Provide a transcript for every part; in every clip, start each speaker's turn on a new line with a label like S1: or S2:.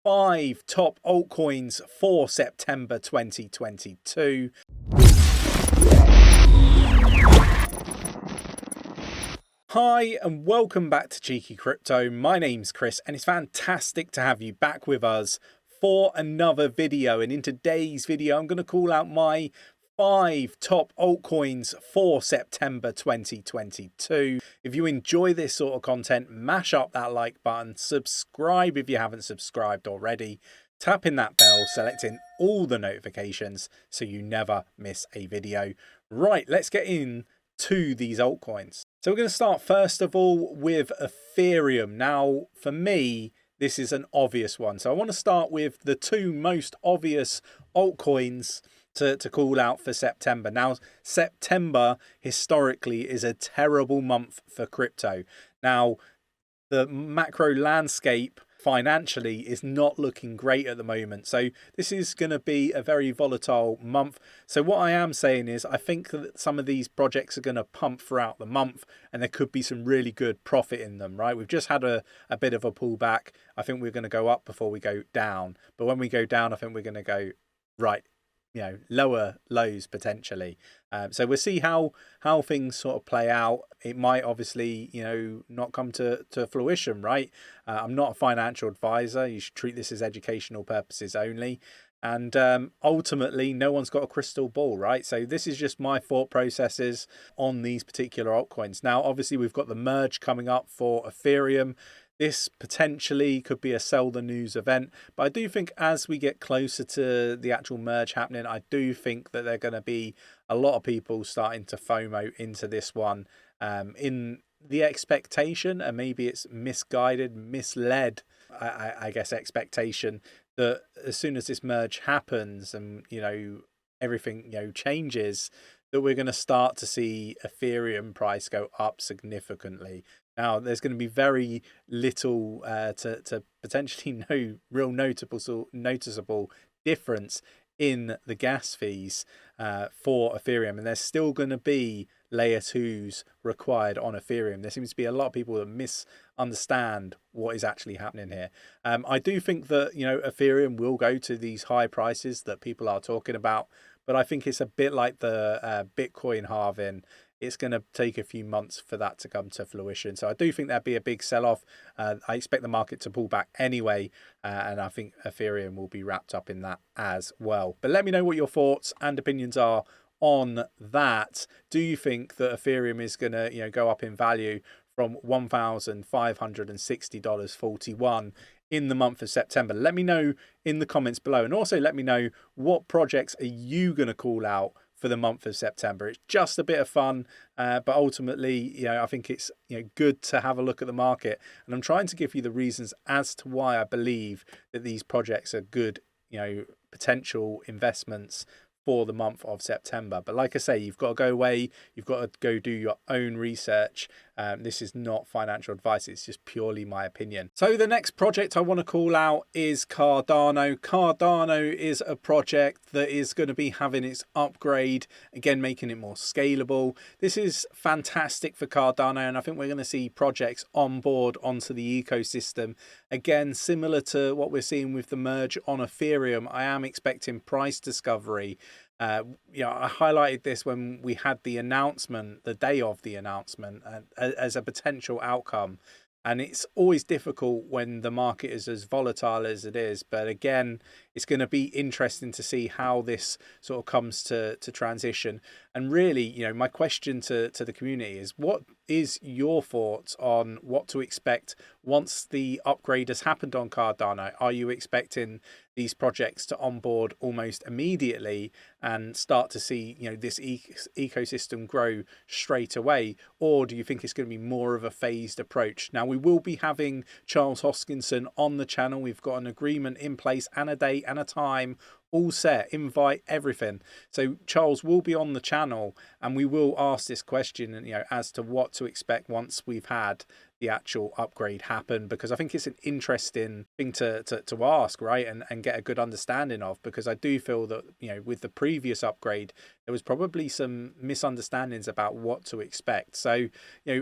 S1: 5 top altcoins for September 2022. Hi and welcome back to Cheeky Crypto. My name's Chris and it's fantastic to have you back with us for another video. And in today's video, I'm going to call out my 5 top altcoins for September 2022. If you enjoy this sort of content, mash up that like button, subscribe if you haven't subscribed already, tap in that bell, selecting all the notifications so you never miss a video. Right, let's get into these altcoins. So we're going to start first of all with Ethereum. Now, for me, this is an obvious one. So I want to start with the two most obvious altcoins to call out for September. Now, September historically is a terrible month for crypto. Now, the macro landscape financially is not looking great at the moment. So this is going to be a very volatile month. So what I am saying is I think that some of these projects are going to pump throughout the month and there could be some really good profit in them, right? We've just had a bit of a pullback. I think we're going to go up before we go down. But when we go down, I think we're going to go lower lows potentially. So we'll see how things sort of play out. It might obviously, not come to fruition, right? I'm not a financial advisor. You should treat this as educational purposes only. And ultimately, no one's got a crystal ball, right? So this is just my thought processes on these particular altcoins. Now, obviously, we've got the merge coming up for Ethereum. This potentially could be a sell the news event, but I do think as we get closer to the actual merge happening, I do think that there are going to be a lot of people starting to FOMO into this one in the expectation, and maybe it's misguided, misled, I guess, expectation that as soon as this merge happens and, everything, changes, that we're going to start to see Ethereum price go up significantly. Now, there's going to be very little to potentially no real noticeable difference in the gas fees for Ethereum. And there's still going to be layer 2s required on Ethereum. There seems to be a lot of people that misunderstand what is actually happening here. I do think that, Ethereum will go to these high prices that people are talking about. But I think it's a bit like the Bitcoin halving. It's going to take a few months for that to come to fruition. So I do think there'd be a big sell-off. I expect the market to pull back anyway. And I think Ethereum will be wrapped up in that as well. But let me know what your thoughts and opinions are on that. Do you think that Ethereum is going to go up in value from $1,560.41 in the month of September? Let me know in the comments below. And also let me know what projects are you going to call out for the month of September. It's just a bit of fun, but ultimately, I think it's good to have a look at the market. And I'm trying to give you the reasons as to why I believe that these projects are good, potential investments for the month of September. But like I say, you've got to go away, you've got to go do your own research. This is not financial advice, it's just purely my opinion. So the next project I want to call out is Cardano. Cardano is a project that is going to be having its upgrade, again making it more scalable. This is fantastic for Cardano, and I think we're going to see projects on board onto the ecosystem. Again, similar to what we're seeing with the merge on Ethereum, I am expecting price discovery. I highlighted this when we had the announcement, the day of the announcement, as a potential outcome. And it's always difficult when the market is as volatile as it is. But again, it's going to be interesting to see how this sort of comes to transition. And really, my question to the community is, what is your thoughts on what to expect once the upgrade has happened on Cardano? Are you expecting these projects to onboard almost immediately and start to see this ecosystem grow straight away, or do you think it's going to be more of a phased approach? Now, we will be having Charles Hoskinson on the channel. We've got an agreement in place and a date and a time all set, invite, everything. So Charles will be on the channel and we will ask this question, as to what to expect once we've had the actual upgrade happen, because I think it's an interesting thing to ask, right, and get a good understanding of, because I do feel that with the previous upgrade there was probably some misunderstandings about what to expect. So,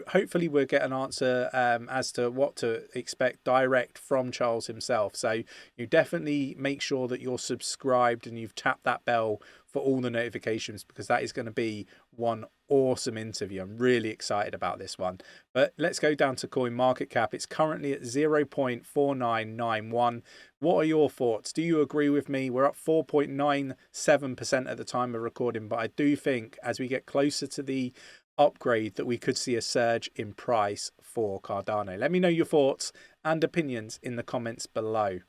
S1: hopefully we'll get an answer as to what to expect direct from Charles himself. So you definitely make sure that you're subscribed and you've tapped that bell for all the notifications, because that is going to be one awesome interview. I'm really excited about this one. But let's go down to coin market cap. It's currently at 0.4991. What are your thoughts? Do you agree with me? We're up 4.97% at the time of recording, but I do think as we get closer to the upgrade that we could see a surge in price for Cardano. Let me know your thoughts and opinions in the comments below.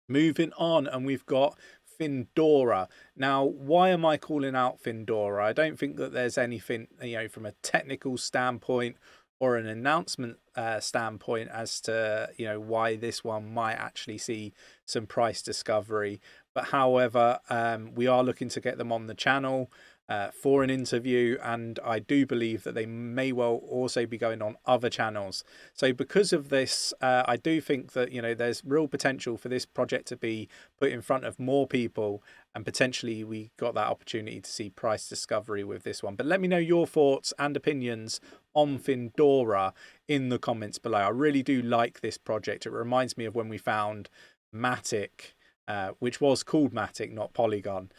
S1: Moving on, and we've got Findora. Now, why am I calling out Findora? I don't think that there's anything, from a technical standpoint or an announcement standpoint as to, why this one might actually see some price discovery. But however, we are looking to get them on the channel for an interview, and I do believe that they may well also be going on other channels. So because of this, I do think that there's real potential for this project to be put in front of more people, and potentially we got that opportunity to see price discovery with this one. But let me know your thoughts and opinions on Findora in the comments below. I really do like this project. It reminds me of when we found 𝗕𝗘𝗪𝗔𝗥𝗘, which was called 𝗕𝗪𝗔, not Polygon,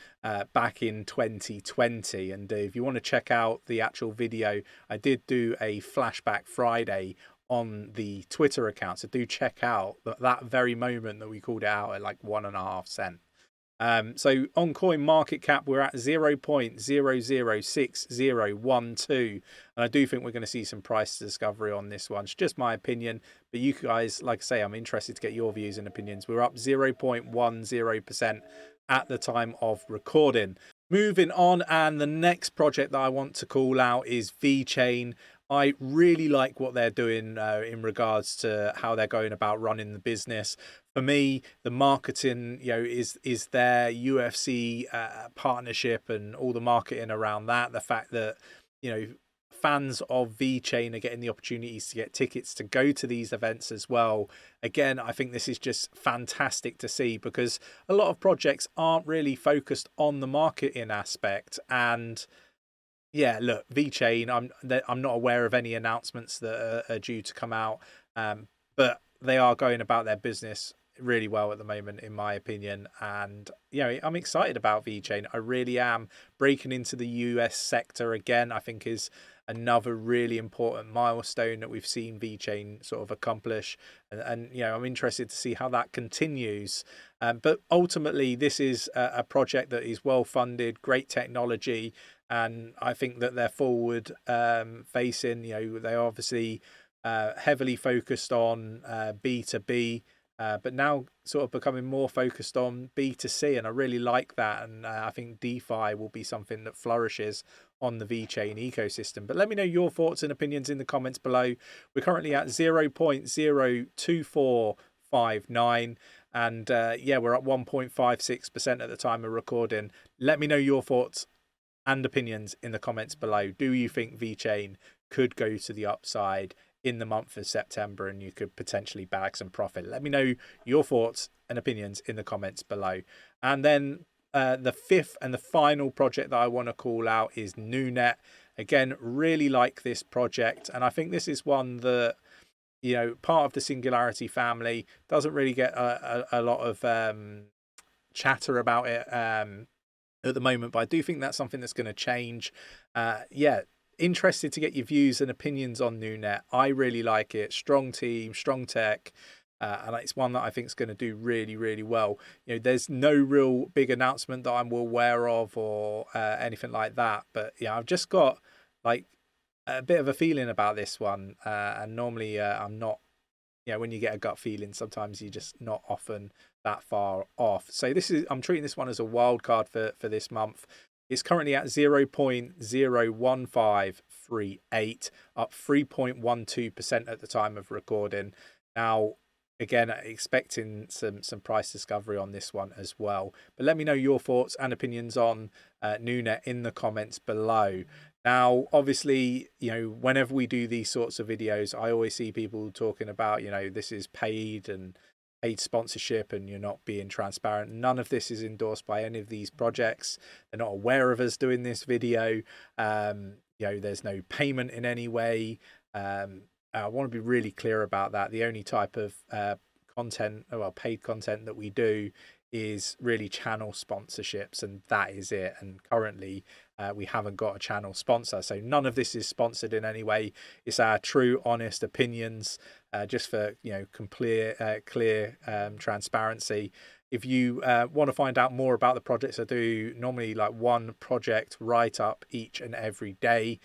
S1: back in 2020. And if you want to check out the actual video, I did do a flashback Friday on the Twitter account. So do check out that very moment that we called it out at like 1.5 cents. So on coin market cap, we're at 0.006012, and I do think we're going to see some price discovery on this one. It's just my opinion, but you guys, like I say, I'm interested to get your views and opinions. We're up 0.10% at the time of recording. Moving on, and the next project that I want to call out is VeChain. I really like what they're doing in regards to how they're going about running the business. For me, the marketing, is their UFC partnership and all the marketing around that. The fact that, fans of VeChain are getting the opportunities to get tickets to go to these events as well. Again, I think this is just fantastic to see, because a lot of projects aren't really focused on the marketing aspect. And yeah, look, VeChain, I'm not aware of any announcements that are due to come out, but they are going about their business really well at the moment, in my opinion. And I'm excited about VeChain. I really am. Breaking into the US sector again, I think, is another really important milestone that we've seen VeChain sort of accomplish, and I'm interested to see how that continues. But ultimately, this is a project that is well funded, great technology, and I think that they're forward facing. They're obviously heavily focused on B2B, but now sort of becoming more focused on B2C, and I really like that. And I think DeFi will be something that flourishes on the VeChain ecosystem. But let me know your thoughts and opinions in the comments below. We're currently at 0.02459, and we're at 1.56% at the time of recording. Let me know your thoughts and opinions in the comments below. Do you think VeChain could go to the upside in the month of September, and you could potentially bag some profit? Let me know your thoughts and opinions in the comments below. And then the fifth and the final project that I want to call out is Nunet. Again, really like this project, and I think this is one that, part of the Singularity family, doesn't really get a lot of chatter about it at the moment, but I do think that's something that's going to change. Interested to get your views and opinions on Nunet. I really like it. Strong team, strong tech, and it's one that I think is going to do really, really well. There's no real big announcement that I'm aware of or anything like that, but I've just got like a bit of a feeling about this one, and normally I'm not. When you get a gut feeling, sometimes you're just not often that far off. So I'm treating this one as a wild card for this month. It's currently at 0.01538, up 3.12% at the time of recording. Now, again, expecting some price discovery on this one as well. But let me know your thoughts and opinions on Nunet in the comments below. Now, obviously, whenever we do these sorts of videos, I always see people talking about, this is paid and paid sponsorship and you're not being transparent. None of this is endorsed by any of these projects. They're not aware of us doing this video. There's no payment in any way. I want to be really clear about that. The only type of content, well, paid content that we do is really channel sponsorships, and that is it. And currently we haven't got a channel sponsor, so none of this is sponsored in any way. It's our true honest opinions, just for clear transparency. If you want to find out more about the projects, I do normally like one project write up each and every day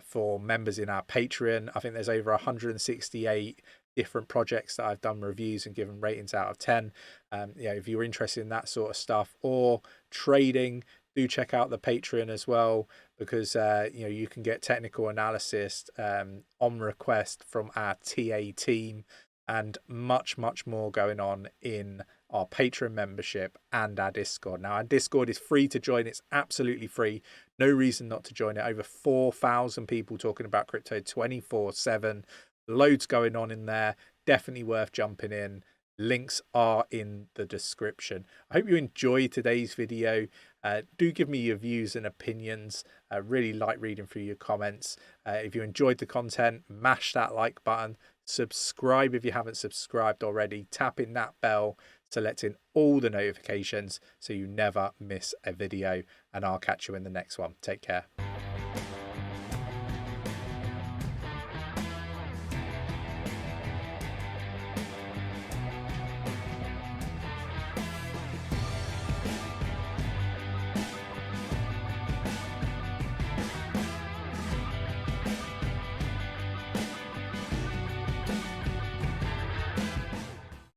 S1: for members in our Patreon. I think there's over 168 different projects that I've done reviews and given ratings out of 10. If you're interested in that sort of stuff or trading, do check out the Patreon as well, because you can get technical analysis on request from our TA team, and much more going on in our Patreon membership and our Discord. Now, our Discord is free to join. It's absolutely free. No reason not to join it. Over 4,000 people talking about crypto 24/7. Loads going on in there. Definitely worth jumping in. Links are in the description. I hope you enjoyed today's video. Do give me your views and opinions. I really like reading through your comments. If you enjoyed the content, mash that like button. Subscribe if you haven't subscribed already. Tap in that bell, selecting all the notifications so you never miss a video. And I'll catch you in the next one. Take care.